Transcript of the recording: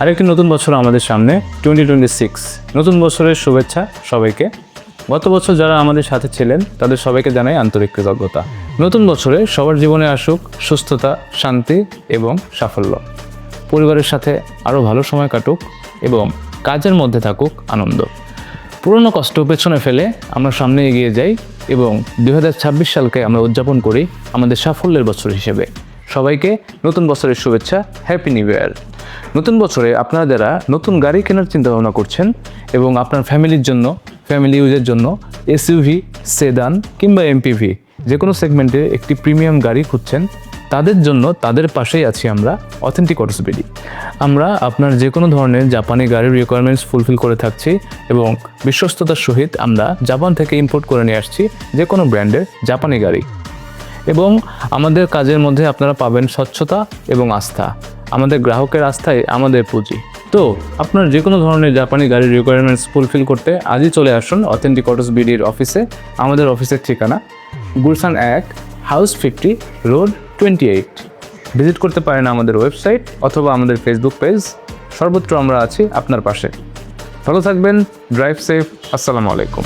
আরেকটি নতুন বছর আমাদের সামনে 2026। নতুন বছরের শুভেচ্ছা সবাইকে। গত বছর যারা আমাদের সাথে ছিলেন তাদের সবাইকে জানাই আন্তরিক কৃতজ্ঞতা। নতুন বছরে সবার জীবনে আসুক সুস্থতা, শান্তি এবং সাফল্য। পরিবারের সাথে আরও ভালো সময় কাটুক এবং কাজের মধ্যে থাকুক আনন্দ। পুরনো কষ্ট পেছনে ফেলে আমরা সামনে এগিয়ে যাই এবং 2026 সালকে আমরা উদযাপন করি আমাদের সাফল্যের বছর হিসেবে। সবাইকে নতুন বছরের শুভেচ্ছা, হ্যাপি নিউ ইয়ার। নতুন বছরে আপনারা যারা নতুন গাড়ি কেনার চিন্তাভাবনা করছেন এবং আপনার ফ্যামিলির জন্য, ফ্যামিলি ইউজের জন্য এসইউভি, সেদান কিংবা এমপিভি যে কোনো সেগমেন্টে একটি প্রিমিয়াম গাড়ি খুঁজছেন, তাদের জন্য তাদের পাশেই আছি আমরা, অথেন্টিক অটোস বিডি। আমরা আপনার যে কোনো ধরনের জাপানি গাড়ির রিকোয়ারমেন্টস ফুলফিল করে থাকছি এবং বিশ্বস্ততার সহিত আমরা জাপান থেকে ইম্পোর্ট করে নিয়ে আসছি যে কোনো ব্র্যান্ডের জাপানি গাড়ি। এবং আমাদের কাজের মধ্যে আপনারা পাবেন স্বচ্ছতা এবং আস্থা। আমাদের গ্রাহকের আস্থায় আমাদের পুঁজি। তো আপনার যে কোনো ধরনের জাপানি গাড়ির রিকোয়ারমেন্টস ফুলফিল করতে আজই চলে আসুন অথেন্টিক অটোস বিডির অফিসে। আমাদের অফিসের ঠিকানা গুলশান 1, হাউস 50, রোড 28। ভিজিট করতে পারেন আমাদের ওয়েবসাইট অথবা আমাদের ফেসবুক পেজ। সর্বত্র আমরা আছি আপনার পাশে। ভালো থাকবেন, ড্রাইভ সেফ। আসসালামু আলাইকুম।